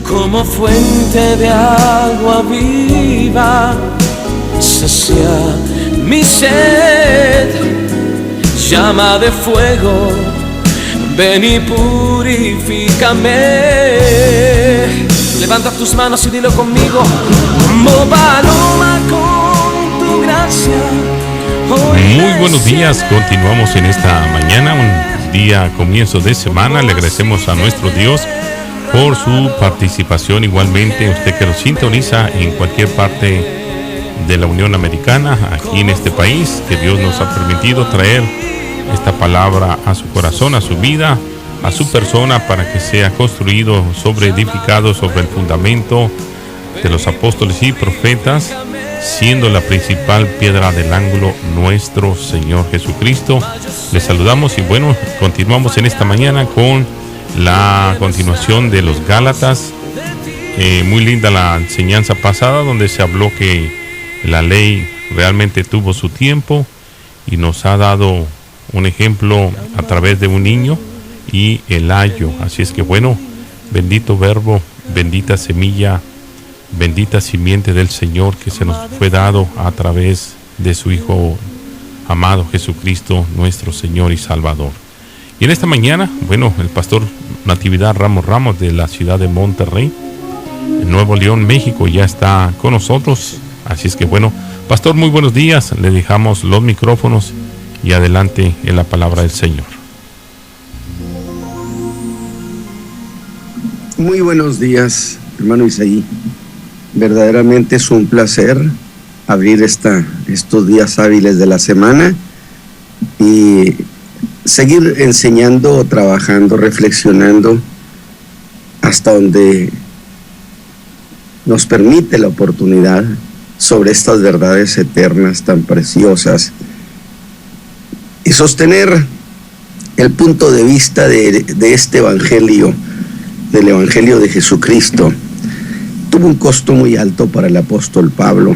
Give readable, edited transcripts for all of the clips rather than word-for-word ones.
como fuente de agua viva, sacia mi sed, llama de fuego, ven y purifícame. Levanta tus manos y dilo conmigo, como paloma con tu gracia. Muy buenos días, continuamos en esta mañana, un día comienzo de semana. Le agradecemos a nuestro Dios por su participación, igualmente usted que nos sintoniza en cualquier parte de la Unión Americana, aquí en este país, que Dios nos ha permitido traer esta palabra a su corazón, a su vida, a su persona, para que sea construido, edificado sobre el fundamento de los apóstoles y profetas, siendo la principal piedra del ángulo nuestro Señor Jesucristo. Les saludamos y bueno, continuamos en esta mañana con la continuación de los Gálatas. Muy linda la enseñanza pasada, donde se habló que la ley realmente tuvo su tiempo y nos ha dado un ejemplo a través de un niño y el ayo. Así es que bueno, bendito verbo, bendita semilla, bendita simiente del Señor que se nos fue dado a través de su Hijo amado Jesucristo, nuestro Señor y Salvador. Y en esta mañana, bueno, el pastor Natividad Ramos de la ciudad de Monterrey, en Nuevo León, México, ya está con nosotros. Así es que bueno, pastor, muy buenos días. Le dejamos los micrófonos y adelante en la palabra del Señor. Muy buenos días, hermano Isaí. Verdaderamente es un placer abrir estos días hábiles de la semana y seguir enseñando, trabajando, reflexionando hasta donde nos permite la oportunidad sobre estas verdades eternas tan preciosas y sostener el punto de vista de este evangelio, del evangelio de Jesucristo. Tuvo un costo muy alto para el apóstol Pablo,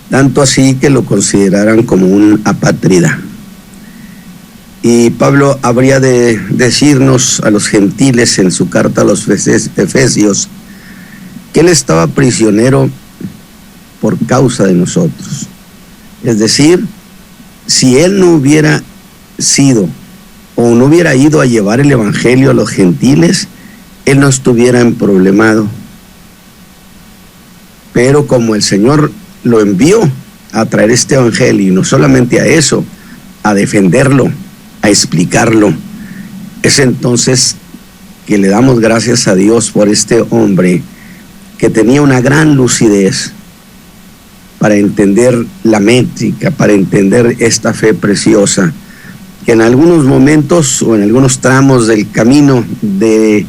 tanto así que lo consideraran como un apátrida. Y Pablo habría de decirnos a los gentiles en su carta a los Efesios que él estaba prisionero por causa de nosotros. Es decir, si él no hubiera sido o no hubiera ido a llevar el evangelio a los gentiles, él no estuviera emproblemado. Pero como el Señor lo envió a traer este evangelio, y no solamente a eso, a defenderlo, a explicarlo, es entonces que le damos gracias a Dios por este hombre que tenía una gran lucidez para entender la métrica, para entender esta fe preciosa, que en algunos momentos o en algunos tramos del camino de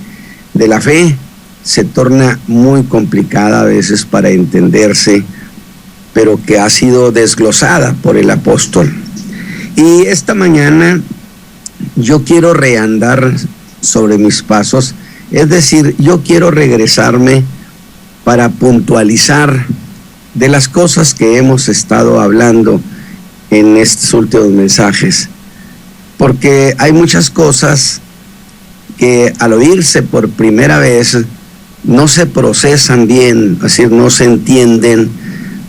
la fe se torna muy complicada a veces para entenderse, pero que ha sido desglosada por el apóstol. Y esta mañana yo quiero reandar sobre mis pasos, es decir, yo quiero regresarme para puntualizar de las cosas que hemos estado hablando en estos últimos mensajes, porque hay muchas cosas que al oírse por primera vez no se procesan bien, es decir, no se entienden,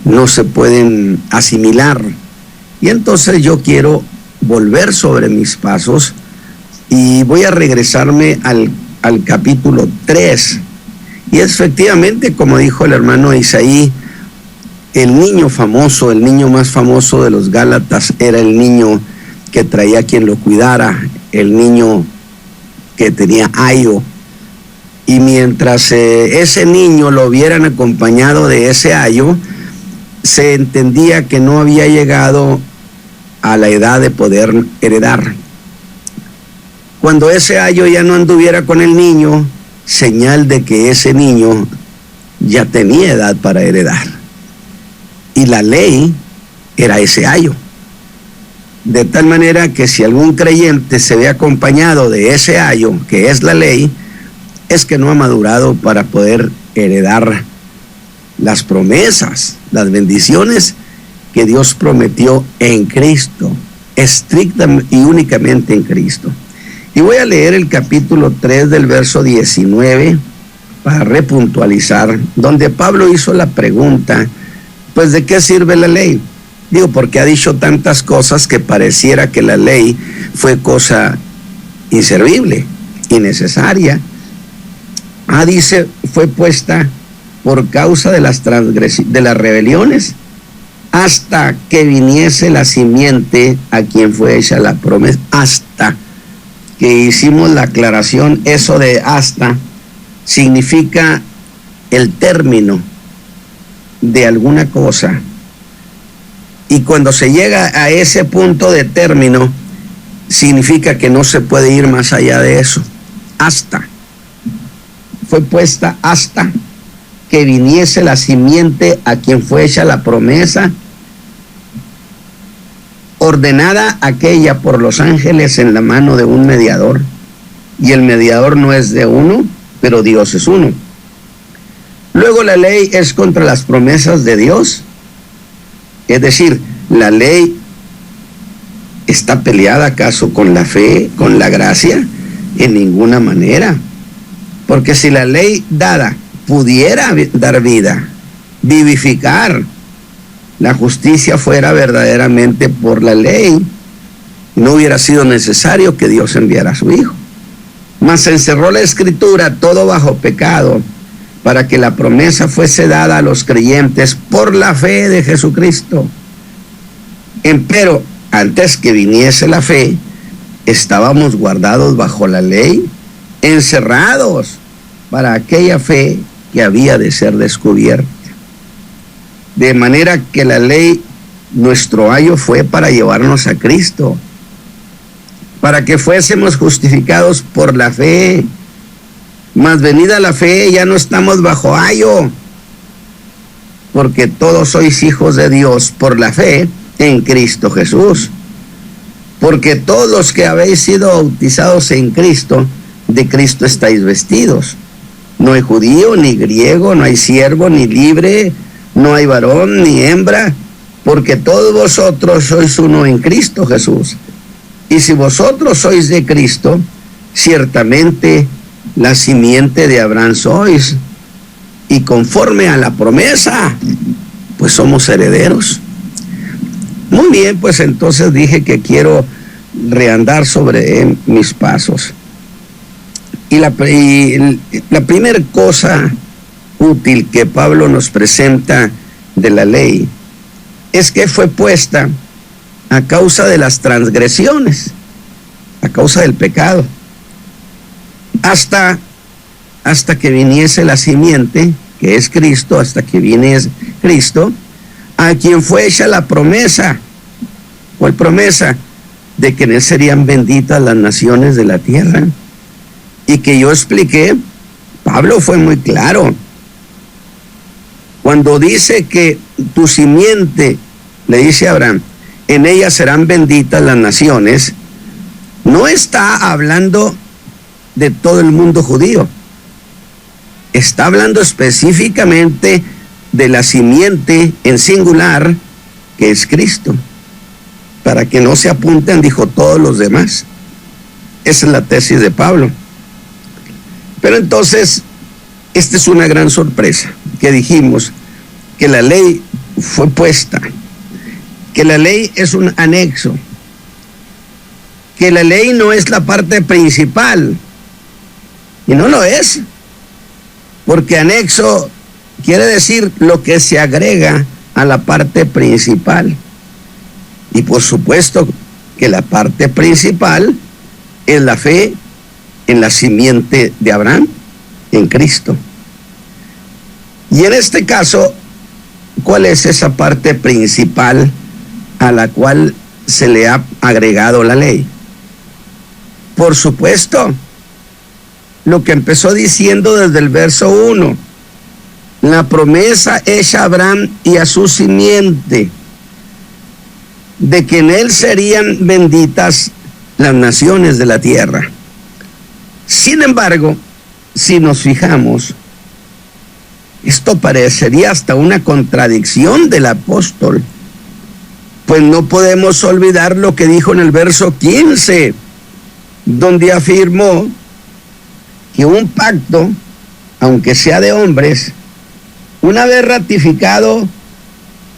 no se pueden asimilar. Y entonces yo quiero volver sobre mis pasos y voy a regresarme al capítulo 3. Y efectivamente, como dijo el hermano Isaí, el niño famoso, el niño más famoso de los Gálatas era el niño que traía quien lo cuidara, el niño que tenía ayo. Y mientras ese niño lo hubieran acompañado de ese ayo, se entendía que no había llegado a la edad de poder heredar. Cuando ese ayo ya no anduviera con el niño, señal de que ese niño ya tenía edad para heredar. Y la ley era ese ayo. De tal manera que si algún creyente se ve acompañado de ese ayo, que es la ley, es que no ha madurado para poder heredar las promesas, las bendiciones que Dios prometió en Cristo, estricta y únicamente en Cristo. Y voy a leer el capítulo 3 del verso 19 para repuntualizar, donde Pablo hizo la pregunta, pues ¿de qué sirve la ley? Digo, porque ha dicho tantas cosas que pareciera que la ley fue cosa inservible, innecesaria. Dice, fue puesta por causa de las rebeliones, hasta que viniese la simiente a quien fue hecha la promesa. Hasta que hicimos la aclaración, eso de hasta significa el término de alguna cosa. Y cuando se llega a ese punto de término, significa que no se puede ir más allá de eso. Hasta. Fue puesta hasta que viniese la simiente a quien fue hecha la promesa, ordenada aquella por los ángeles en la mano de un mediador. Y el mediador no es de uno, pero Dios es uno. Luego la ley es contra las promesas de Dios. Es decir, la ley está peleada acaso con la fe, con la gracia, en ninguna manera. Porque si la ley dada pudiera dar vida, vivificar, la justicia fuera verdaderamente por la ley, no hubiera sido necesario que Dios enviara a su Hijo. Mas encerró la Escritura todo bajo pecado, para que la promesa fuese dada a los creyentes por la fe de Jesucristo. Empero, antes que viniese la fe, estábamos guardados bajo la ley, encerrados para aquella fe que había de ser descubierta. De manera que la ley, nuestro ayo, fue para llevarnos a Cristo, para que fuésemos justificados por la fe. Mas venida la fe, ya no estamos bajo ayo, porque todos sois hijos de Dios por la fe en Cristo Jesús. Porque todos los que habéis sido bautizados en Cristo, de Cristo estáis vestidos. No hay judío ni griego, no hay siervo ni libre, no hay varón ni hembra, porque todos vosotros sois uno en Cristo Jesús. Y si vosotros sois de Cristo, ciertamente la simiente de Abraham sois, y conforme a la promesa, pues somos herederos. Muy bien, pues entonces dije que quiero reandar sobre mis pasos. Y la primera cosa útil que Pablo nos presenta de la ley es que fue puesta a causa de las transgresiones, a causa del pecado, hasta que viniese la simiente, que es Cristo, hasta que viniese Cristo, a quien fue hecha la promesa. ¿Cuál promesa? De que en él serían benditas las naciones de la tierra. Y que yo expliqué, Pablo fue muy claro. Cuando dice que tu simiente, le dice a Abraham, en ella serán benditas las naciones, no está hablando de todo el mundo judío. Está hablando específicamente de la simiente en singular, que es Cristo. Para que no se apunten, dijo, todos los demás. Esa es la tesis de Pablo. Pero entonces, esta es una gran sorpresa, que dijimos que la ley fue puesta, que la ley es un anexo, que la ley no es la parte principal, y no lo es, porque anexo quiere decir lo que se agrega a la parte principal. Y por supuesto que la parte principal es la fe en la simiente de Abraham, en Cristo. Y en este caso, ¿cuál es esa parte principal a la cual se le ha agregado la ley? Por supuesto, lo que empezó diciendo desde el verso 1, la promesa hecha a Abraham y a su simiente, de que en él serían benditas las naciones de la tierra. Sin embargo, si nos fijamos, esto parecería hasta una contradicción del apóstol, pues no podemos olvidar lo que dijo en el verso 15, donde afirmó que un pacto aunque sea de hombres, una vez ratificado,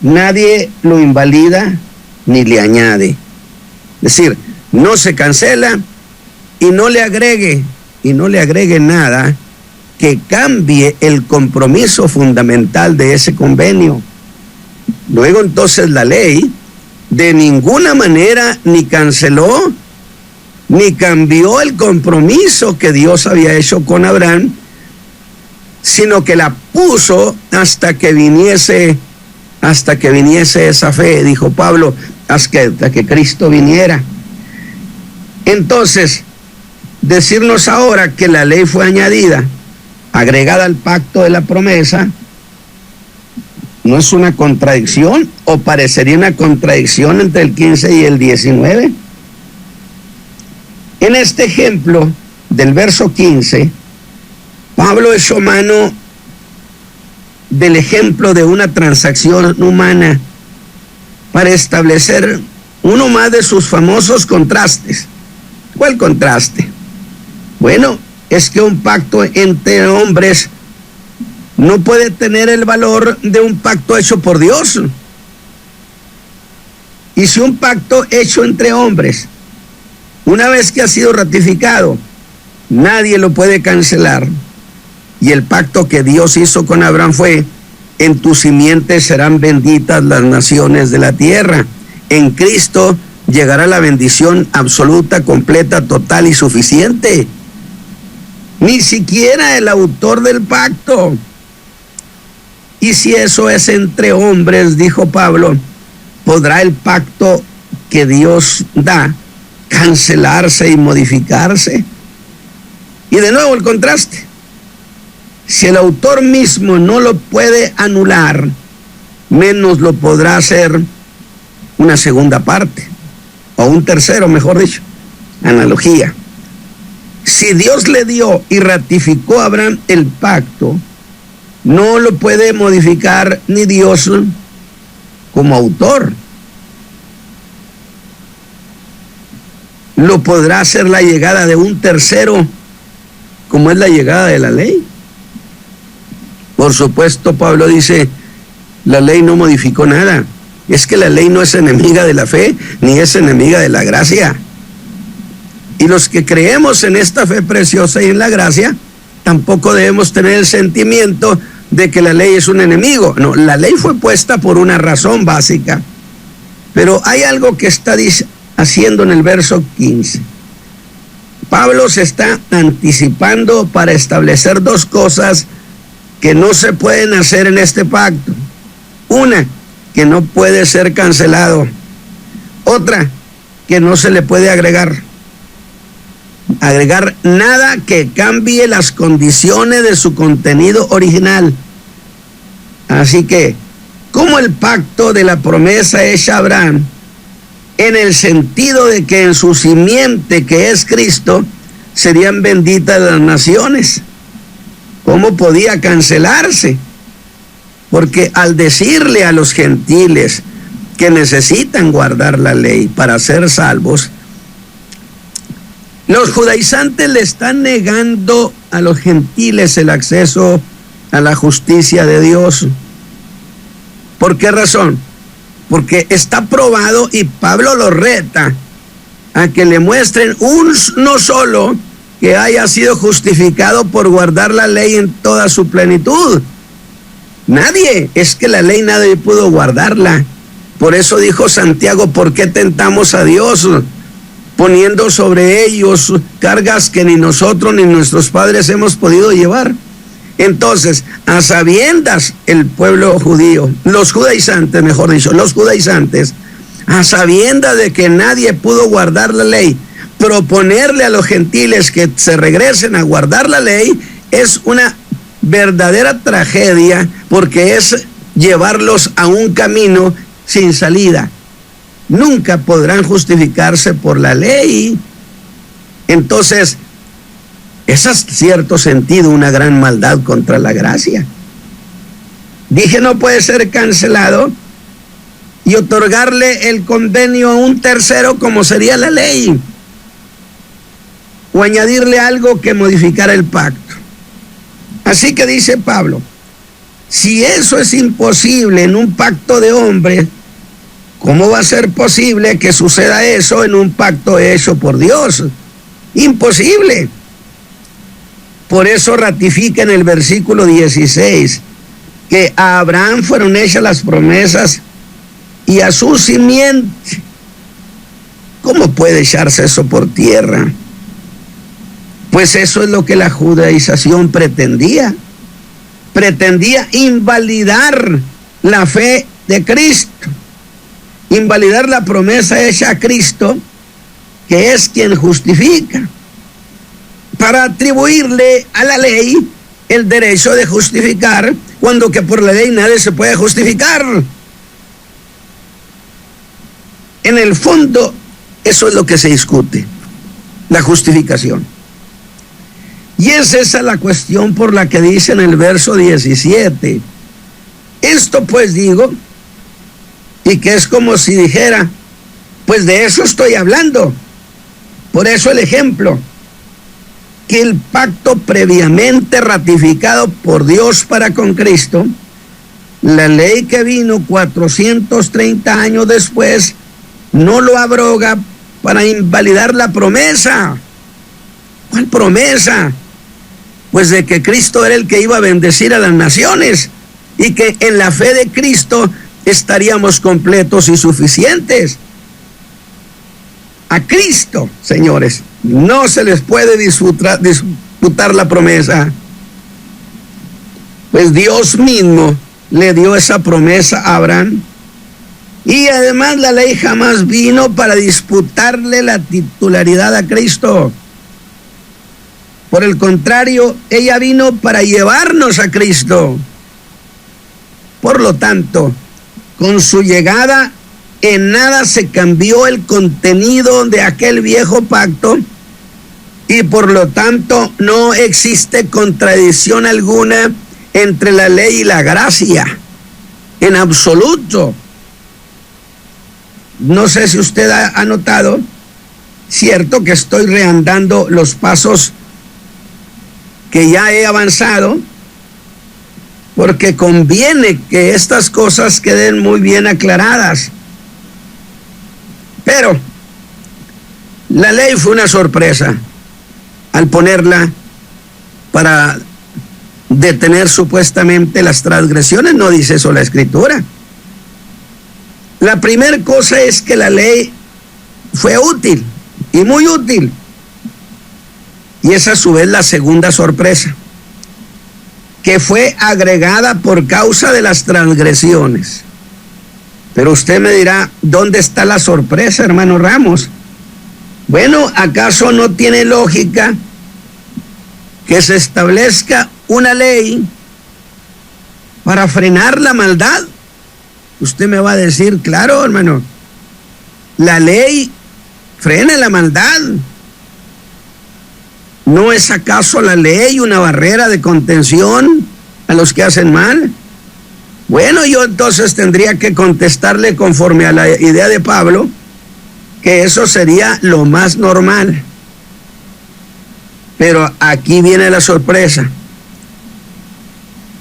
nadie lo invalida ni le añade. Es decir, no se cancela y no le agregue nada que cambie el compromiso fundamental de ese convenio. Luego entonces la ley de ninguna manera ni canceló ni cambió el compromiso que Dios había hecho con Abraham, sino que la puso hasta que viniese esa fe, dijo Pablo, hasta que Cristo viniera. Entonces, decirnos ahora que la ley fue añadida, agregada al pacto de la promesa, ¿no es una contradicción o parecería una contradicción entre el 15 y el 19? En este ejemplo del verso 15, Pablo echó mano del ejemplo de una transacción humana para establecer uno más de sus famosos contrastes. ¿Cuál contraste? Bueno, es que un pacto entre hombres no puede tener el valor de un pacto hecho por Dios. Y si un pacto hecho entre hombres, una vez que ha sido ratificado, nadie lo puede cancelar. Y el pacto que Dios hizo con Abraham fue: en tu simiente serán benditas las naciones de la tierra. En Cristo llegará la bendición absoluta, completa, total y suficiente. Ni siquiera el autor del pacto. Y si eso es entre hombres, dijo Pablo, ¿podrá el pacto que Dios da cancelarse y modificarse? Y de nuevo el contraste. Si el autor mismo no lo puede anular, menos lo podrá hacer una segunda parte, o un tercero, mejor dicho. Analogía. Si Dios le dio y ratificó a Abraham el pacto, no lo puede modificar ni Dios como autor. Lo podrá hacer la llegada de un tercero, como es la llegada de la ley. Por supuesto, Pablo dice, la ley no modificó nada. Es que la ley no es enemiga de la fe, ni es enemiga de la gracia. Y los que creemos en esta fe preciosa y en la gracia, tampoco debemos tener el sentimiento de que la ley es un enemigo. No, la ley fue puesta por una razón básica. Pero hay algo que está haciendo en el verso 15. Pablo se está anticipando para establecer dos cosas que no se pueden hacer en este pacto. Una, que no puede ser cancelado. Otra, que no se le puede agregar nada que cambie las condiciones de su contenido original. Así que, como el pacto de la promesa hecha a Abraham, en el sentido de que en su simiente, que es Cristo, serían benditas las naciones, ¿cómo podía cancelarse? Porque al decirle a los gentiles que necesitan guardar la ley para ser salvos, los judaizantes le están negando a los gentiles el acceso a la justicia de Dios. ¿Por qué razón? Porque está probado, y Pablo lo reta a que le muestren uno solo que haya sido justificado por guardar la ley en toda su plenitud. Nadie. Es que la ley nadie pudo guardarla. Por eso dijo Santiago, ¿por qué tentamos a Dios poniendo sobre ellos cargas que ni nosotros ni nuestros padres hemos podido llevar? Entonces, a sabiendas el pueblo judío, los judaizantes, mejor dicho, los judaizantes, a sabiendas de que nadie pudo guardar la ley, proponerle a los gentiles que se regresen a guardar la ley es una verdadera tragedia, porque es llevarlos a un camino sin salida. Nunca podrán justificarse por la ley. Entonces, es en cierto sentido una gran maldad contra la gracia. Dije, no puede ser cancelado y otorgarle el convenio a un tercero, como sería la ley, o añadirle algo que modificara el pacto. Así que dice Pablo, si eso es imposible en un pacto de hombres, ¿cómo va a ser posible que suceda eso en un pacto hecho por Dios? Imposible. Por eso ratifica en el versículo 16 que a Abraham fueron hechas las promesas y a su simiente. ¿Cómo puede echarse eso por tierra? Pues eso es lo que la judaización pretendía. Pretendía invalidar la fe de Cristo, invalidar la promesa hecha a Cristo, que es quien justifica, para atribuirle a la ley el derecho de justificar, cuando que por la ley nadie se puede justificar. En el fondo, eso es lo que se discute, la justificación. Y es esa la cuestión por la que dice en el verso 17, esto pues digo, y que es como si dijera, pues de eso estoy hablando. Por eso el ejemplo, que el pacto previamente ratificado por Dios para con Cristo, la ley que vino 430 años después, no lo abroga para invalidar la promesa. ¿Cuál promesa? Pues de que Cristo era el que iba a bendecir a las naciones y que en la fe de Cristo estaríamos completos y suficientes. A Cristo, señores, no se les puede disputar la promesa, pues Dios mismo le dio esa promesa a Abraham. Y además la ley jamás vino para disputarle la titularidad a Cristo. Por el contrario, ella vino para llevarnos a Cristo. Por lo tanto, con su llegada, en nada se cambió el contenido de aquel viejo pacto y por lo tanto no existe contradicción alguna entre la ley y la gracia, en absoluto. No sé si usted ha notado, cierto que estoy reandando los pasos que ya he avanzado, porque conviene que estas cosas queden muy bien aclaradas. Pero la ley fue una sorpresa al ponerla para detener supuestamente las transgresiones. No dice eso la Escritura. La primera cosa es que la ley fue útil y muy útil. Y es a su vez la segunda sorpresa, que fue agregada por causa de las transgresiones. Pero usted me dirá, ¿dónde está la sorpresa, hermano Ramos? Bueno, ¿acaso no tiene lógica que se establezca una ley para frenar la maldad? Usted me va a decir, claro, hermano, la ley frena la maldad. ¿No es acaso la ley una barrera de contención a los que hacen mal? Bueno, yo entonces tendría que contestarle conforme a la idea de Pablo, que eso sería lo más normal. Pero aquí viene la sorpresa,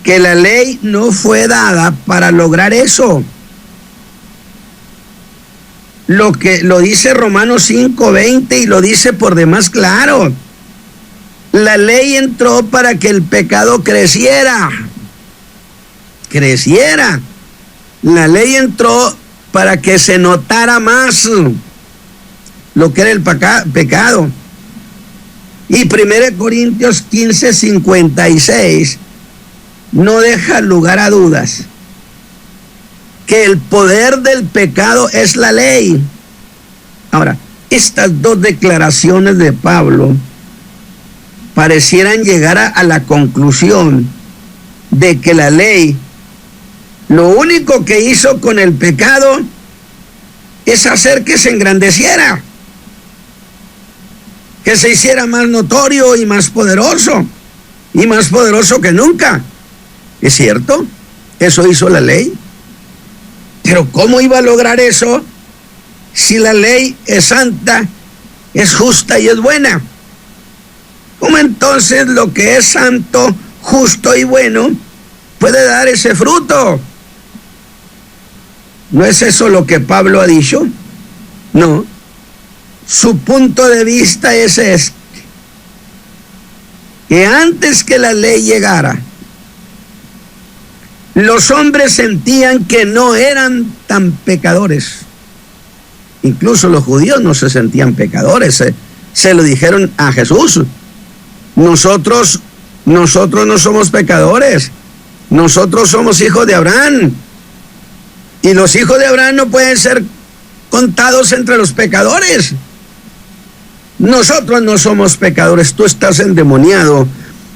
que la ley no fue dada para lograr eso. Lo dice Romanos 5:20 y lo dice por demás claro. La ley entró para que el pecado creciera. La ley entró para que se notara más lo que era el pecado. Y 1 Corintios 15:56 no deja lugar a dudas que el poder del pecado es la ley. Ahora, estas dos declaraciones de Pablo parecieran llegar a la conclusión de que la ley lo único que hizo con el pecado es hacer que se engrandeciera, que se hiciera más notorio y más poderoso que nunca. ¿Es cierto? Eso hizo la ley. Pero ¿cómo iba a lograr eso si la ley es santa, es justa y es buena? ¿Cómo entonces lo que es santo, justo y bueno puede dar ese fruto. ¿No es eso lo que Pablo ha dicho? No. Su punto de vista es este: que antes que la ley llegara, los hombres sentían que no eran tan pecadores. Incluso los judíos no se sentían pecadores. Se lo dijeron a Jesús: nosotros no somos pecadores, nosotros somos hijos de Abraham, y los hijos de Abraham no pueden ser contados entre los pecadores. Nosotros no somos pecadores. Tú estás endemoniado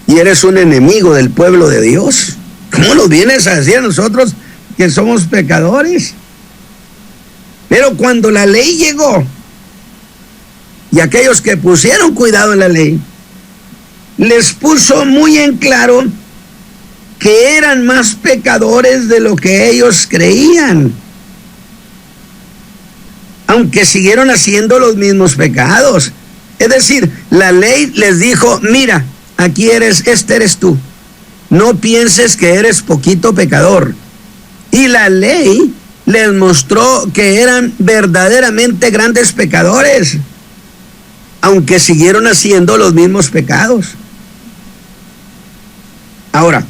y eres un enemigo del pueblo de Dios. ¿Cómo nos vienes a decir a nosotros que somos pecadores? Pero cuando la ley llegó, y aquellos que pusieron cuidado en la ley, les puso muy en claro que eran más pecadores de lo que ellos creían, aunque siguieron haciendo los mismos pecados. Es decir, la ley les dijo: mira, aquí eres tú, no pienses que eres poquito pecador. Y la ley les mostró que eran verdaderamente grandes pecadores, aunque siguieron haciendo los mismos pecados. Ahora,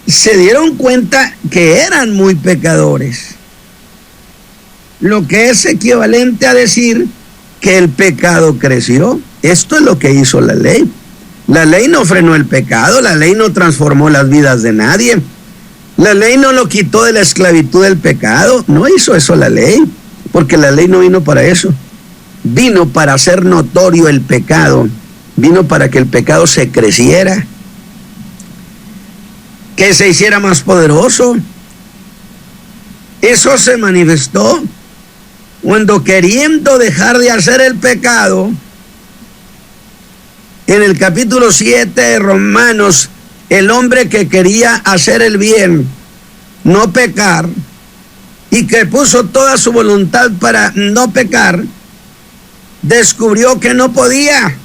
se dieron cuenta que eran muy pecadores, lo que es equivalente a decir que el pecado creció. Esto es lo que hizo la ley. La ley no frenó el pecado, la ley no transformó las vidas de nadie, la ley no lo quitó de la esclavitud del pecado. No hizo eso la ley, porque la ley no vino para eso. Vino para hacer notorio el pecado, vino para que el pecado se creciera, que se hiciera más poderoso. Eso se manifestó cuando, queriendo dejar de hacer el pecado, en el capítulo 7 de Romanos, el hombre que quería hacer el bien, no pecar, y que puso toda su voluntad para no pecar, descubrió que no podía.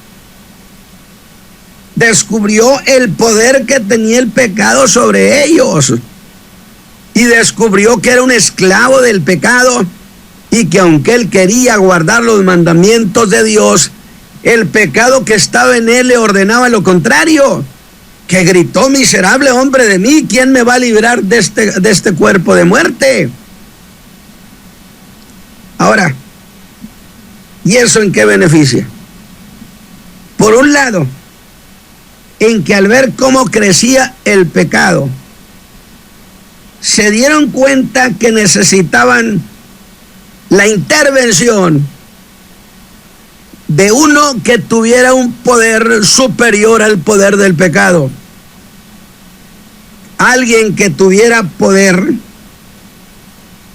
Descubrió el poder que tenía el pecado sobre ellos, y descubrió que era un esclavo del pecado, y que aunque él quería guardar los mandamientos de Dios, el pecado que estaba en él le ordenaba lo contrario, que gritó: miserable hombre de mí, ¿quién me va a librar de este cuerpo de muerte? Ahora, ¿y eso en qué beneficia? Por un lado, en que al ver cómo crecía el pecado, se dieron cuenta que necesitaban la intervención de uno que tuviera un poder superior al poder del pecado. Alguien que tuviera poder,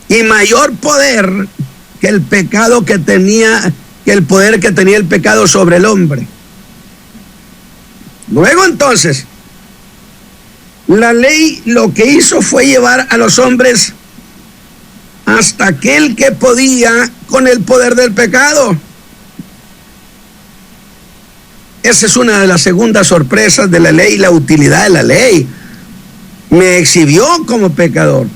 y mayor poder que el pecado que tenía, que el poder que tenía el pecado sobre el hombre. Luego entonces, la ley lo que hizo fue llevar a los hombres hasta aquel que podía con el poder del pecado. Esa es una de las segundas sorpresas de la ley, la utilidad de la ley. Me exhibió como pecador,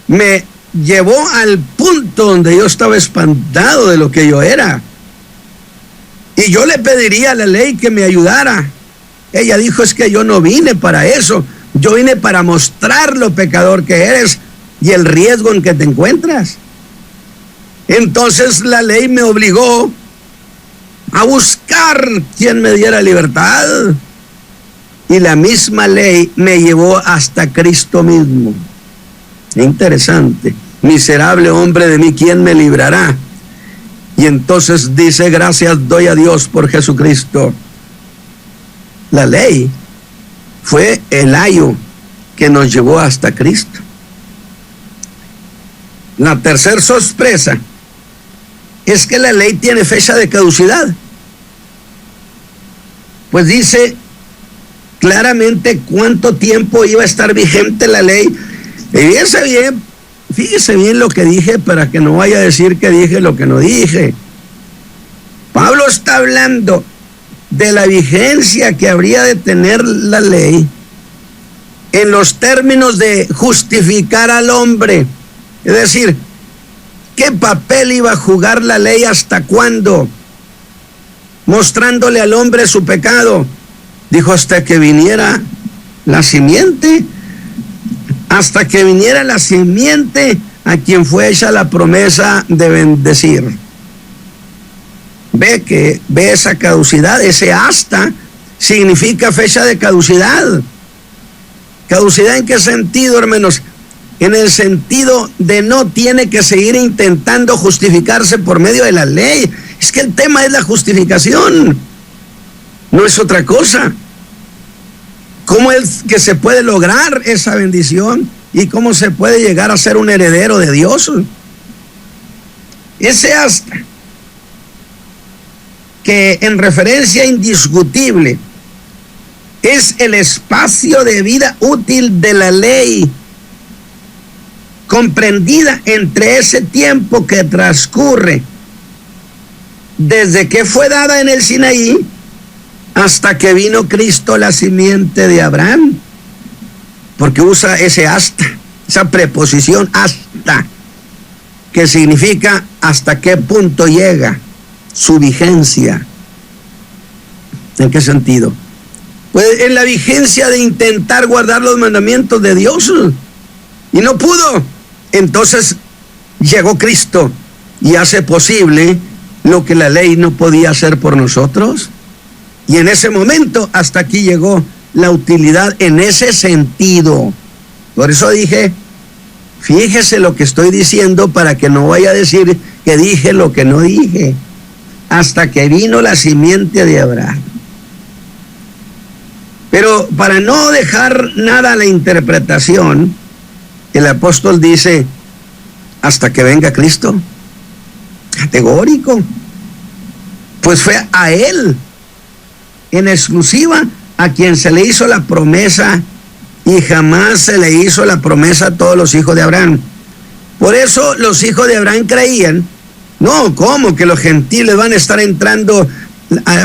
me llevó al punto donde yo estaba espantado de lo que yo era, y yo le pediría a la ley que me ayudara. Ella dijo: es que yo no vine para eso, yo vine para mostrar lo pecador que eres y el riesgo en que te encuentras. Entonces la ley me obligó a buscar quien me diera libertad, y la misma ley me llevó hasta Cristo mismo. Interesante. Miserable hombre de mí, ¿quién me librará? Y entonces dice: gracias doy a Dios por Jesucristo. La ley fue el ayo que nos llevó hasta Cristo. La tercera sorpresa es que la ley tiene fecha de caducidad. Pues dice claramente cuánto tiempo iba a estar vigente la ley. Y fíjese bien lo que dije, para que no vaya a decir que dije lo que no dije. Pablo está hablando de la vigencia que habría de tener la ley en los términos de justificar al hombre. Es decir, ¿qué papel iba a jugar la ley hasta cuándo? Mostrándole al hombre su pecado. Dijo, hasta que viniera la simiente, hasta que viniera la simiente a quien fue hecha la promesa de bendecir. Ve esa caducidad, ese hasta significa fecha de caducidad. ¿Caducidad en qué sentido, hermanos? En el sentido de no tiene que seguir intentando justificarse por medio de la ley. Es que el tema es la justificación, no es otra cosa. ¿Cómo es que se puede lograr esa bendición? ¿Y cómo se puede llegar a ser un heredero de Dios? Ese hasta, que en referencia indiscutible es el espacio de vida útil de la ley, comprendida entre ese tiempo que transcurre desde que fue dada en el Sinaí hasta que vino Cristo, la simiente de Abraham, porque usa ese hasta, esa preposición hasta, que significa hasta qué punto llega su vigencia. ¿En qué sentido? Pues en la vigencia de intentar guardar los mandamientos de Dios, y no pudo. Entonces llegó Cristo y hace posible lo que la ley no podía hacer por nosotros. Y en ese momento hasta aquí llegó la utilidad en ese sentido. Por eso dije, fíjese lo que estoy diciendo para que no vaya a decir que dije lo que no dije. Hasta que vino la simiente de Abraham. Pero para no dejar nada a la interpretación, el apóstol dice, hasta que venga Cristo. Categórico. Pues fue a él, en exclusiva, a quien se le hizo la promesa, y jamás se le hizo la promesa a todos los hijos de Abraham. Por eso los hijos de Abraham creían, no, ¿cómo que los gentiles van a estar entrando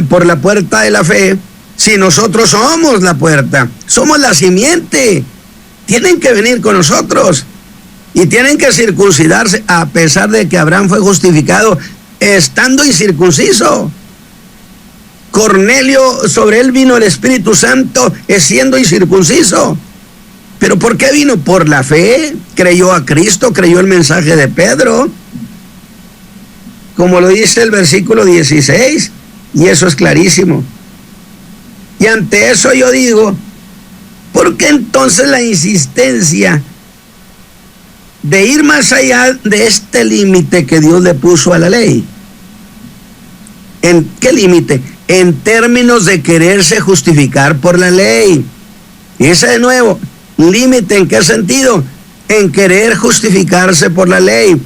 por la puerta de la fe si nosotros somos la puerta? Somos la simiente. Tienen que venir con nosotros y tienen que circuncidarse, a pesar de que Abraham fue justificado estando incircunciso. Cornelio, sobre él vino el Espíritu Santo siendo incircunciso. ¿Pero por qué vino? Por la fe. Creyó a Cristo, creyó el mensaje de Pedro, como lo dice el versículo 16, y eso es clarísimo. Y ante eso yo digo, ¿por qué entonces la insistencia de ir más allá de este límite que Dios le puso a la ley? ¿En qué límite? En términos de quererse justificar por la ley. Y ese de nuevo, límite ¿en qué sentido? En querer justificarse por la ley.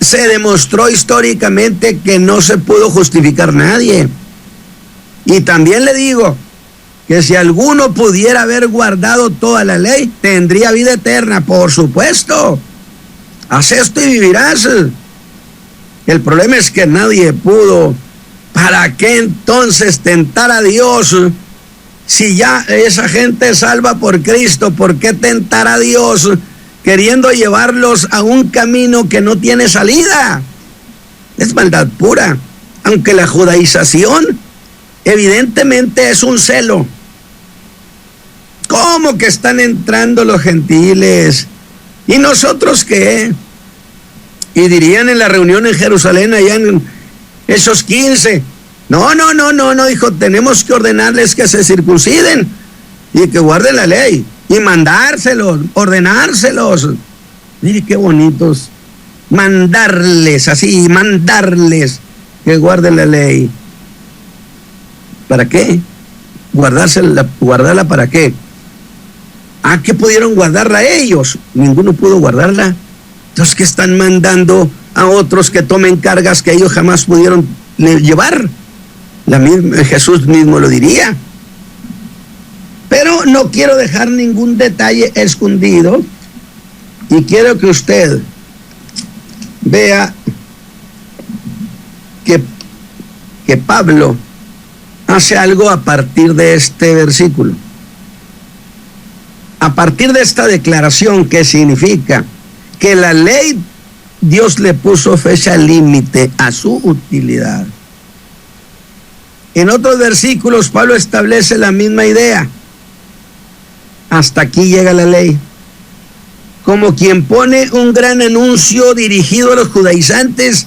Se demostró históricamente que no se pudo justificar nadie. Y también le digo que si alguno pudiera haber guardado toda la ley, tendría vida eterna, por supuesto. Haz esto y vivirás. El problema es que nadie pudo. ¿Para qué entonces tentar a Dios? Si ya esa gente es salva por Cristo, ¿por qué tentar a Dios queriendo llevarlos a un camino que no tiene salida? Es maldad pura. Aunque la judaización evidentemente es un celo. ¿Cómo que están entrando los gentiles? ¿Y nosotros qué? Y dirían en la reunión en Jerusalén, allá en esos 15, no, dijo, tenemos que ordenarles que se circunciden y que guarden la ley y mandárselos, ordenárselos. Mire qué bonitos, mandarles que guarden la ley. ¿Para qué? ¿Guardarla para qué? ¿A qué pudieron guardarla ellos? Ninguno pudo guardarla. Entonces, ¿qué están mandando a otros que tomen cargas que ellos jamás pudieron llevar? Jesús mismo lo diría. Pero no quiero dejar ningún detalle escondido y quiero que usted vea que Pablo hace algo a partir de este versículo. A partir de esta declaración, que significa que la ley, Dios le puso fecha límite a su utilidad. En otros versículos, Pablo establece la misma idea. Hasta aquí llega la ley. Como quien pone un gran anuncio dirigido a los judaizantes,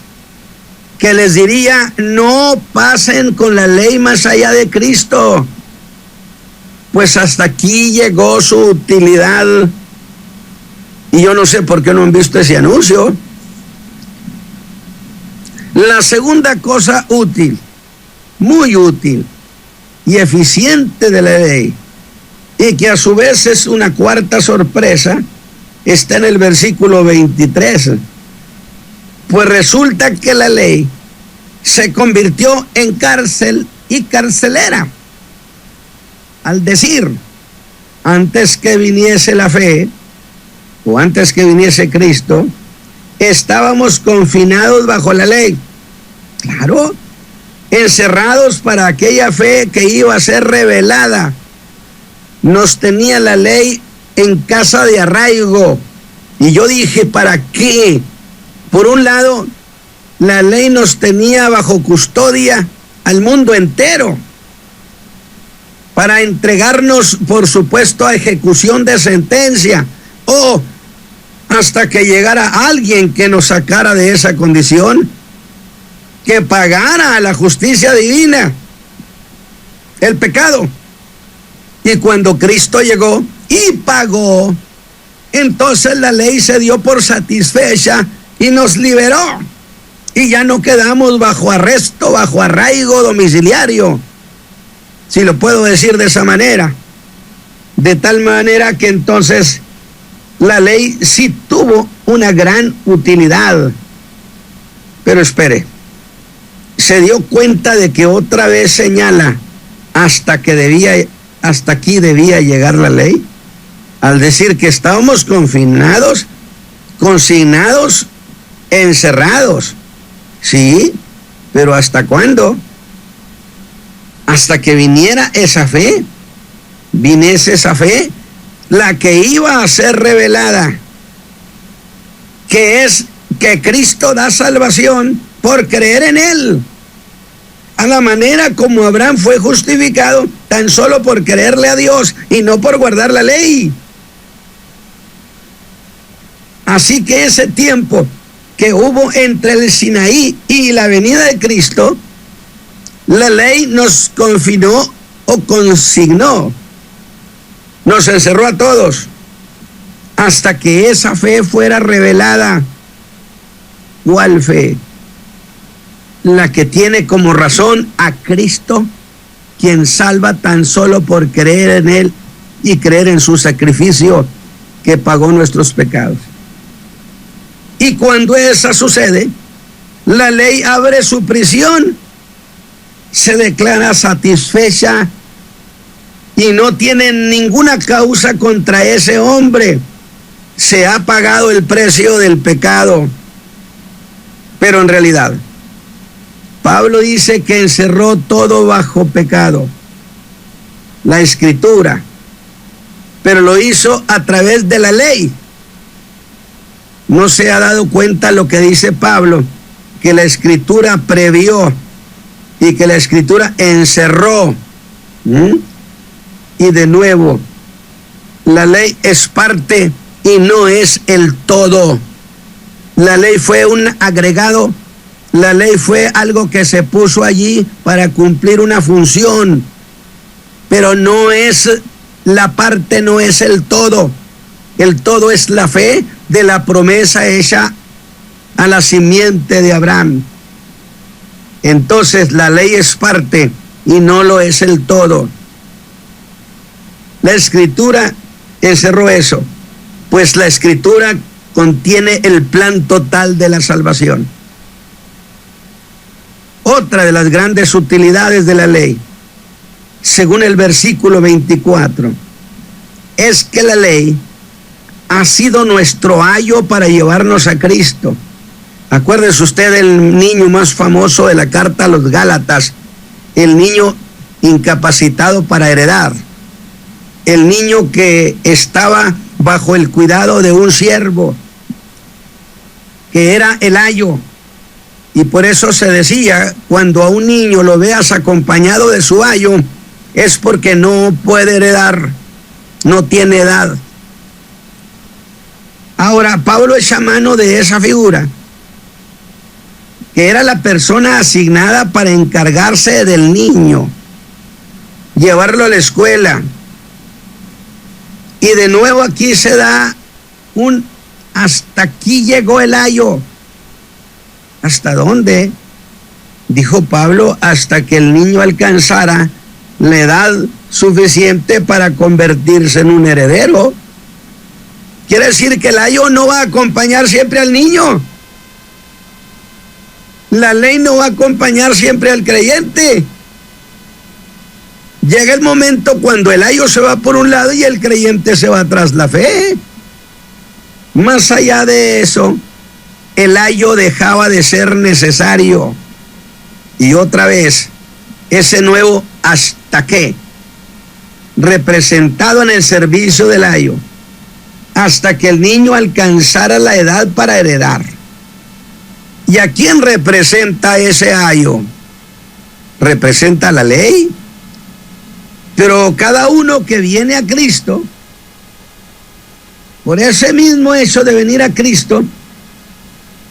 que les diría: no pasen con la ley más allá de Cristo, pues hasta aquí llegó su utilidad. Y yo no sé por qué no han visto ese anuncio. La segunda cosa útil, muy útil y eficiente de la ley, y que a su vez es una cuarta sorpresa, está en el versículo 23. Pues resulta que la ley se convirtió en cárcel y carcelera. Al decir, antes que viniese la fe, o antes que viniese Cristo, estábamos confinados bajo la ley. Claro, encerrados para aquella fe que iba a ser revelada. Nos tenía la ley en casa de arraigo. Y yo dije, ¿para qué? Por un lado, la ley nos tenía bajo custodia al mundo entero, para entregarnos, por supuesto, a ejecución de sentencia, o hasta que llegara alguien que nos sacara de esa condición, que pagara a la justicia divina el pecado. Y cuando Cristo llegó y pagó, entonces la ley se dio por satisfecha y nos liberó. Y ya no quedamos bajo arresto, bajo arraigo domiciliario, si lo puedo decir de esa manera. De tal manera que entonces la ley sí tuvo una gran utilidad. Pero espere, se dio cuenta de que otra vez señala hasta aquí debía llegar la ley, al decir que estábamos confinados, consignados, encerrados. Sí, pero ¿hasta cuándo? Hasta que viniera esa fe, viniese esa fe, la que iba a ser revelada, que es que Cristo da salvación por creer en Él, a la manera como Abraham fue justificado tan solo por creerle a Dios y no por guardar la ley. Así que ese tiempo que hubo entre el Sinaí y la venida de Cristo, la ley nos confinó o consignó, nos encerró a todos, hasta que esa fe fuera revelada. ¿Cuál fe? La que tiene como razón a Cristo, quien salva tan solo por creer en Él y creer en su sacrificio que pagó nuestros pecados. Y cuando esa sucede, la ley abre su prisión, se declara satisfecha y no tiene ninguna causa contra ese hombre. Se ha pagado el precio del pecado. Pero en realidad, Pablo dice que encerró todo bajo pecado, la Escritura, pero lo hizo a través de la ley. No se ha dado cuenta lo que dice Pablo, que la Escritura previó y que la Escritura encerró. Y de nuevo, la ley es parte y no es el todo. La ley fue un agregado, la ley fue algo que se puso allí para cumplir una función, pero no es la parte, no es el todo. El todo es la fe de la promesa hecha a la simiente de Abraham. Entonces la ley es parte y no lo es el todo. La Escritura encerró eso, pues la Escritura contiene el plan total de la salvación. Otra de las grandes utilidades de la ley, según el versículo 24, es que la ley ha sido nuestro ayo para llevarnos a Cristo. Acuérdese usted del niño más famoso de la carta a los Gálatas, el niño incapacitado para heredar. El niño que estaba bajo el cuidado de un siervo, que era el ayo. Y por eso se decía, cuando a un niño lo veas acompañado de su ayo, es porque no puede heredar, no tiene edad. Ahora, Pablo echa mano de esa figura, que era la persona asignada para encargarse del niño, llevarlo a la escuela. Y de nuevo aquí se da hasta aquí llegó el ayo. ¿Hasta dónde? Dijo Pablo, hasta que el niño alcanzara la edad suficiente para convertirse en un heredero. Quiere decir que el ayo no va a acompañar siempre al niño. La ley no va a acompañar siempre al creyente. Llega el momento cuando el ayo se va por un lado y el creyente se va tras la fe. Más allá de eso, el ayo dejaba de ser necesario. Y otra vez, ese nuevo hasta qué, representado en el servicio del ayo, hasta que el niño alcanzara la edad para heredar. ¿Y a quién representa ese ayo? Representa la ley. Pero cada uno que viene a Cristo, por ese mismo hecho de venir a Cristo,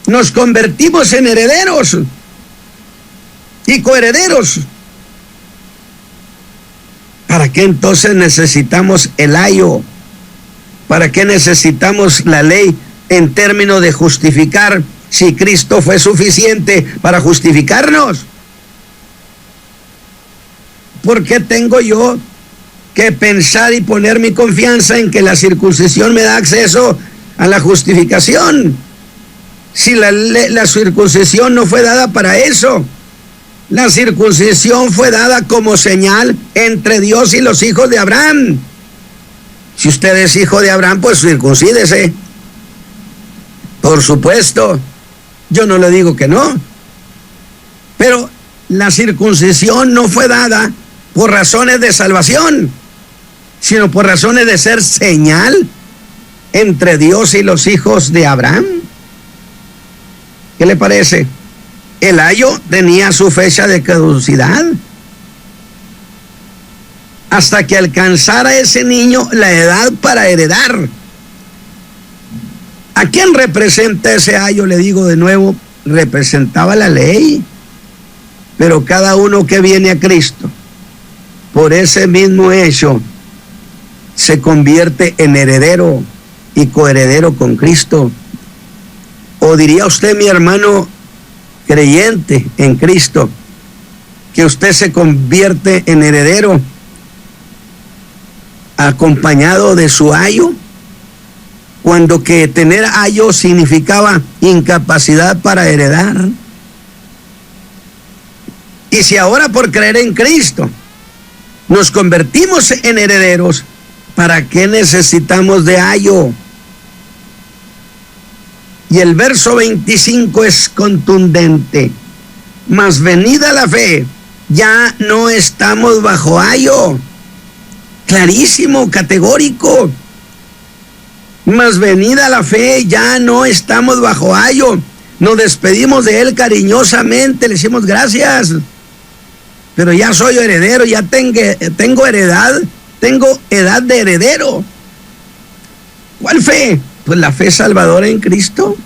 nos convertimos en herederos y coherederos. ¿Para qué entonces necesitamos el ayo? ¿Para qué necesitamos la ley en términos de justificar, si Cristo fue suficiente para justificarnos? ¿Por qué tengo yo que pensar y poner mi confianza en que la circuncisión me da acceso a la justificación? Si la circuncisión no fue dada para eso. La circuncisión fue dada como señal entre Dios y los hijos de Abraham. Si usted es hijo de Abraham, pues circuncídese. Por supuesto, yo no le digo que no. Pero la circuncisión no fue dada por razones de salvación, sino por razones de ser señal entre Dios y los hijos de Abraham. ¿Qué le parece? El ayo tenía su fecha de caducidad hasta que alcanzara ese niño la edad para heredar. ¿A quién representa ese ayo? Le digo de nuevo, representaba la ley. Pero cada uno que viene a Cristo, por ese mismo hecho, se convierte en heredero y coheredero con Cristo. O diría usted, mi hermano creyente en Cristo, que usted se convierte en heredero acompañado de su ayo, cuando que tener ayo significaba incapacidad para heredar. Y si ahora por creer en Cristo nos convertimos en herederos, ¿para qué necesitamos de ayo? Y el verso 25 es contundente. Mas venida la fe, ya no estamos bajo ayo. Clarísimo, categórico. Mas venida la fe, ya no estamos bajo ayo. Nos despedimos de él cariñosamente, le decimos gracias. Pero ya soy heredero, ya tengo heredad, tengo edad de heredero. ¿Cuál fe? Pues la fe salvadora en Cristo.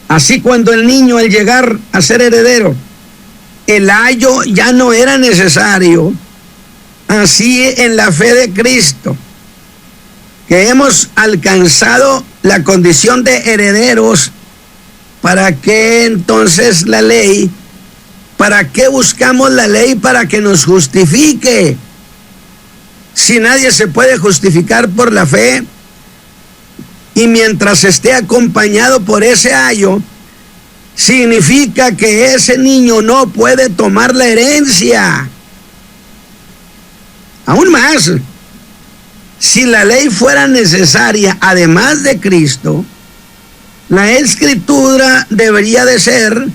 Así cuando el niño al llegar a ser heredero, el ayo ya no era necesario. Así en la fe de Cristo, que hemos alcanzado la condición de herederos, ¿para qué entonces la ley? ¿Para qué buscamos la ley? Para que nos justifique. Si nadie se puede justificar por la fe, y mientras esté acompañado por ese ayo, significa que ese niño no puede tomar la herencia. Aún más, si la ley fuera necesaria, además de Cristo, la escritura debería de ser: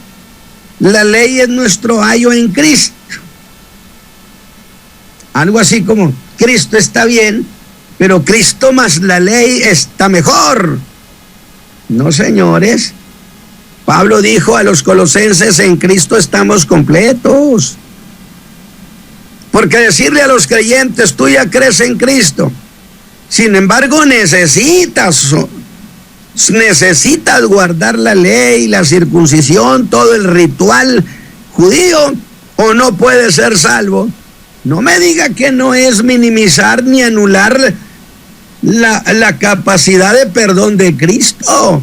la ley es nuestro ayo en Cristo. Algo así como, Cristo está bien, pero Cristo más la ley está mejor. No, señores. Pablo dijo a los colosenses, en Cristo estamos completos. Porque decirle a los creyentes, tú ya crees en Cristo, sin embargo necesitas guardar la ley, la circuncisión, todo el ritual judío, o no puedes ser salvo. No me diga que no es minimizar ni anular la capacidad de perdón de Cristo.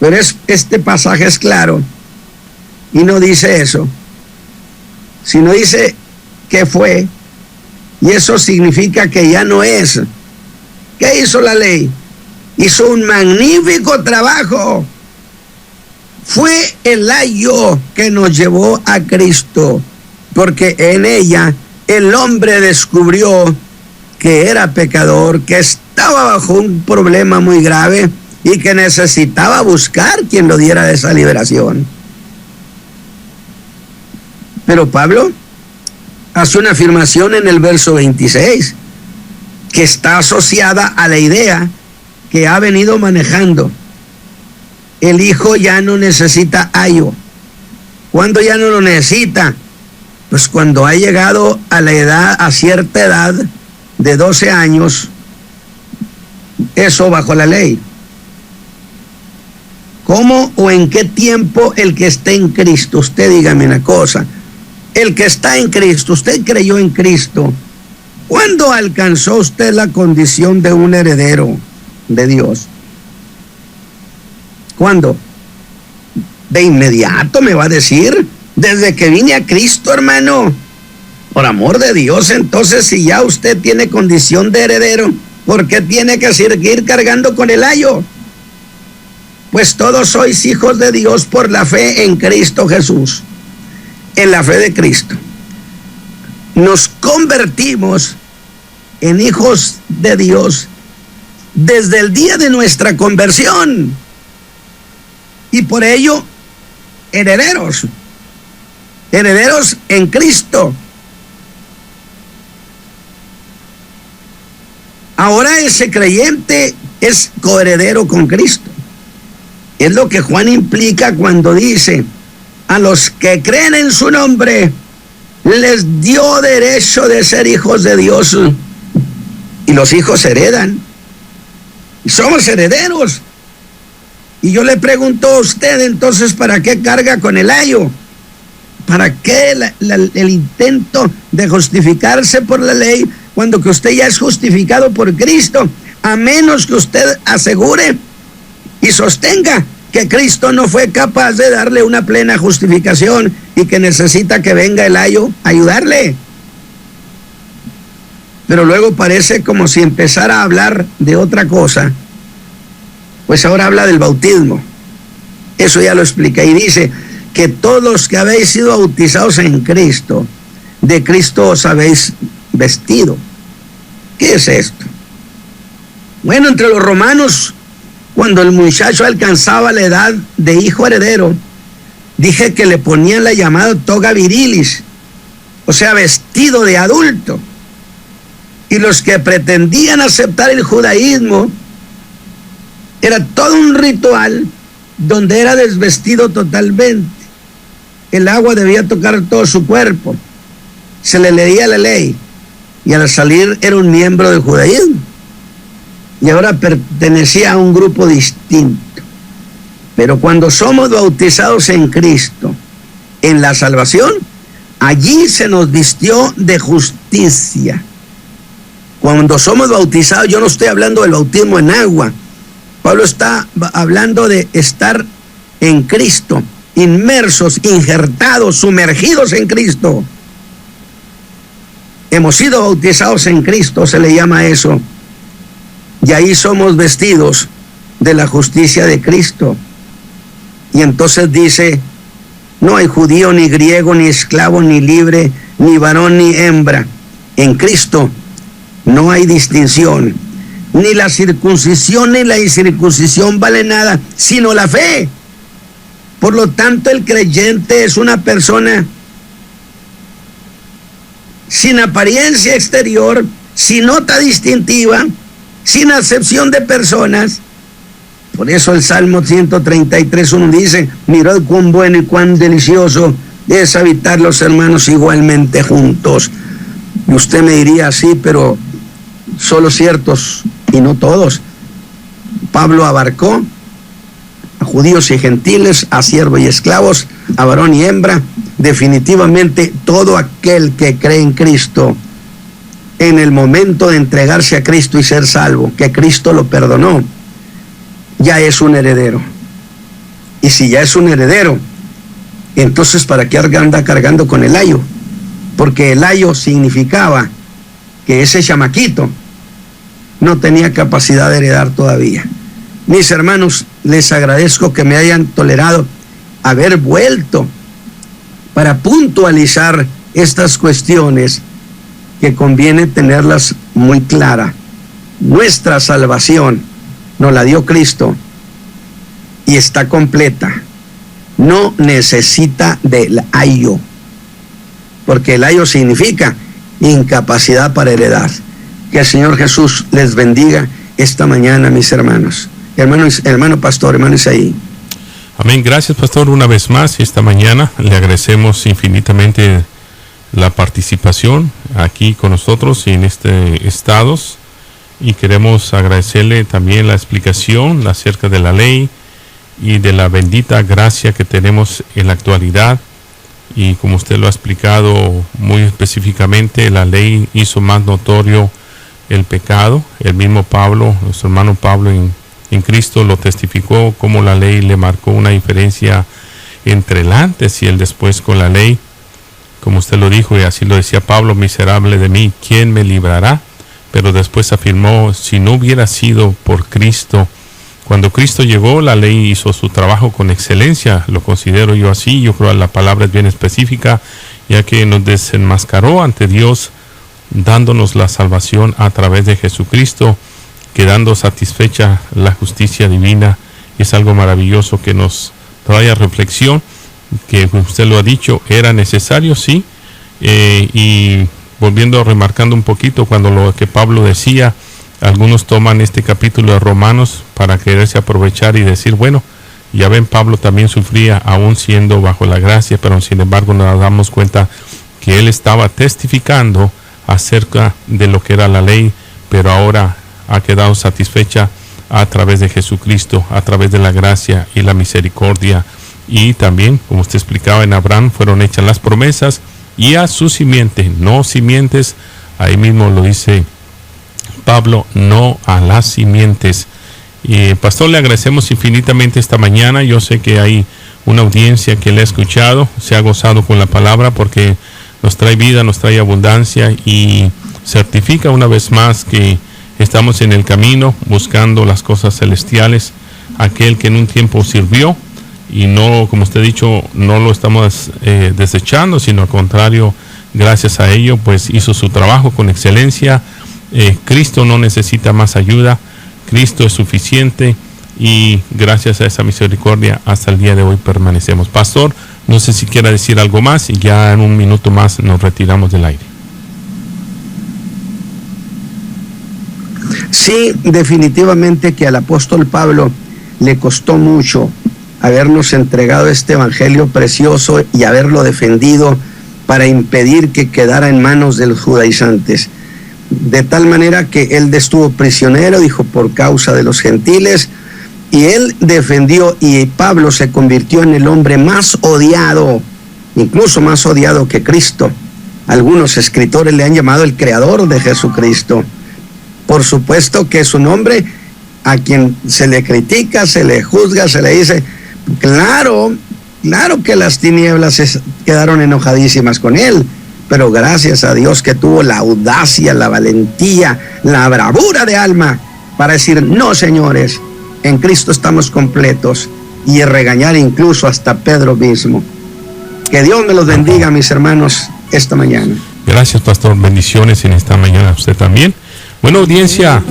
Pero este pasaje es claro y no dice eso, sino dice que fue, y eso significa que ya no es. ¿Qué hizo la ley? Hizo un magnífico trabajo. Fue el ayo que nos llevó a Cristo, porque en ella el hombre descubrió que era pecador, que estaba bajo un problema muy grave y que necesitaba buscar quien lo diera de esa liberación. Pero Pablo hace una afirmación en el verso 26 que está asociada a la idea que ha venido manejando. El hijo ya no necesita ayo. ¿Cuándo ya no lo necesita? Pues cuando ha llegado a cierta edad de 12 años, eso bajo la ley. ¿Cómo o en qué tiempo el que esté en Cristo? Usted dígame una cosa. El que está en Cristo, usted creyó en Cristo. ¿Cuándo alcanzó usted la condición de un heredero de Dios? ¿Cuándo? De inmediato me va a decir, desde que vine a Cristo, hermano. Por amor de Dios, entonces si ya usted tiene condición de heredero, ¿por qué tiene que seguir cargando con el ayo? Pues todos sois hijos de Dios por la fe en Cristo Jesús. En la fe de Cristo. Nos convertimos en hijos de Dios desde el día de nuestra conversión. Y por ello, herederos. Herederos en Cristo. Ahora ese creyente es coheredero con Cristo. Es lo que Juan implica cuando dice, a los que creen en su nombre, les dio derecho de ser hijos de Dios. Y los hijos heredan. Y somos herederos. Y yo le pregunto a usted, entonces, ¿para qué carga con el ayo? ¿Para qué el intento de justificarse por la ley cuando que usted ya es justificado por Cristo? A menos que usted asegure y sostenga que Cristo no fue capaz de darle una plena justificación y que necesita que venga el ayo a ayudarle. Pero luego parece como si empezara a hablar de otra cosa. Pues ahora habla del bautismo. Eso ya lo explica y dice que todos los que habéis sido bautizados en Cristo, de Cristo os habéis vestido. ¿Qué es esto? Bueno, entre los romanos, cuando el muchacho alcanzaba la edad de hijo heredero, dije que le ponían la llamada toga virilis, o sea, vestido de adulto. Y los que pretendían aceptar el judaísmo, era todo un ritual donde era desvestido totalmente. El agua debía tocar todo su cuerpo. Se le leía la ley y al salir era un miembro del judaísmo. Y ahora pertenecía a un grupo distinto. Pero cuando somos bautizados en Cristo, en la salvación, allí se nos vistió de justicia. Cuando somos bautizados, yo no estoy hablando del bautismo en agua. Pablo está hablando de estar en Cristo, inmersos, injertados, sumergidos en Cristo. Hemos sido bautizados en Cristo, se le llama eso. Y ahí somos vestidos de la justicia de Cristo. Y entonces dice, no hay judío, ni griego, ni esclavo, ni libre, ni varón, ni hembra. En Cristo no hay distinción. Ni la circuncisión ni la incircuncisión vale nada, sino la fe. Por lo tanto, el creyente es una persona sin apariencia exterior, sin nota distintiva, sin acepción de personas. Por eso el Salmo 133:1 dice: mirad cuán bueno y cuán delicioso es habitar los hermanos igualmente juntos. Y usted me diría: sí, pero solo ciertos y no todos. Pablo abarcó a judíos y gentiles, a siervos y esclavos, a varón y hembra, definitivamente todo aquel que cree en Cristo, en el momento de entregarse a Cristo y ser salvo, que Cristo lo perdonó, ya es un heredero. Y si ya es un heredero, entonces ¿para qué anda cargando con el ayo? Porque el ayo significaba que ese chamaquito no tenía capacidad de heredar todavía. Mis hermanos, les agradezco que me hayan tolerado haber vuelto para puntualizar estas cuestiones que conviene tenerlas muy claras. Nuestra salvación nos la dio Cristo y está completa. No necesita del ayo, porque el ayo significa incapacidad para heredar. Que el Señor Jesús les bendiga esta mañana, mis hermanos. Hermano pastor, hermano Isaí. Amén. Gracias, pastor, una vez más esta mañana. Le agradecemos infinitamente la participación aquí con nosotros en estados, y queremos agradecerle también la explicación acerca de la ley y de la bendita gracia que tenemos en la actualidad. Y como usted lo ha explicado muy específicamente, la ley hizo más notorio el pecado. El mismo Pablo, nuestro hermano Pablo en Cristo, lo testificó, como la ley le marcó una diferencia entre el antes y el después con la ley. Como usted lo dijo, y así lo decía Pablo: miserable de mí, ¿quién me librará? Pero después afirmó: si no hubiera sido por Cristo. Cuando Cristo llegó, la ley hizo su trabajo con excelencia. Lo considero yo así. Yo creo que la palabra es bien específica, ya que nos desenmascaró ante Dios, dándonos la salvación a través de Jesucristo, quedando satisfecha la justicia divina. Es algo maravilloso que nos trae a reflexión, que usted lo ha dicho, era necesario, sí. Y volviendo, remarcando un poquito cuando lo que Pablo decía, algunos toman este capítulo de Romanos para quererse aprovechar y decir: bueno, ya ven, Pablo también sufría aún siendo bajo la gracia, pero sin embargo nos damos cuenta que él estaba testificando acerca de lo que era la ley, pero ahora ha quedado satisfecha a través de Jesucristo, a través de la gracia y la misericordia. Y también, como usted explicaba, en Abraham fueron hechas las promesas, y a su simiente, no simientes, ahí mismo lo dice Pablo, no a las simientes. Y pastor, le agradecemos infinitamente esta mañana. Yo sé que hay una audiencia que le ha escuchado, se ha gozado con la palabra, porque nos trae vida, nos trae abundancia, y certifica una vez más que estamos en el camino buscando las cosas celestiales. Aquel que en un tiempo sirvió, y no, como usted ha dicho, no lo estamos desechando, sino al contrario, gracias a ello, pues hizo su trabajo con excelencia. Cristo no necesita más ayuda, Cristo es suficiente, y gracias a esa misericordia hasta el día de hoy permanecemos. Pastor, no sé si quiera decir algo más, y ya en un minuto más nos retiramos del aire. Sí, definitivamente que al apóstol Pablo le costó mucho habernos entregado este evangelio precioso y haberlo defendido para impedir que quedara en manos de los judaizantes. De tal manera que él estuvo prisionero, dijo, por causa de los gentiles, y él defendió, y Pablo se convirtió en el hombre más odiado, incluso más odiado que Cristo. Algunos escritores le han llamado el creador de Jesucristo. Por supuesto que es un hombre a quien se le critica, se le juzga, se le dice: claro que las tinieblas quedaron enojadísimas con él, pero gracias a Dios que tuvo la audacia, la valentía, la bravura de alma para decir: no, señores, en Cristo estamos completos, y regañar incluso hasta Pedro mismo. Que Dios me los bendiga, mis hermanos, esta mañana. Gracias, pastor. Bendiciones en esta mañana a usted también. Bueno, audiencia,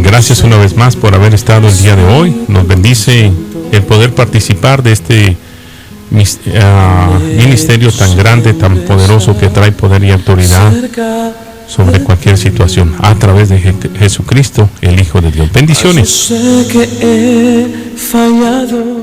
gracias una vez más por haber estado el día de hoy. Nos bendice el poder participar de este ministerio tan grande, tan poderoso, que trae poder y autoridad sobre cualquier situación a través de Jesucristo, el Hijo de Dios. Bendiciones. Sé que he fallado.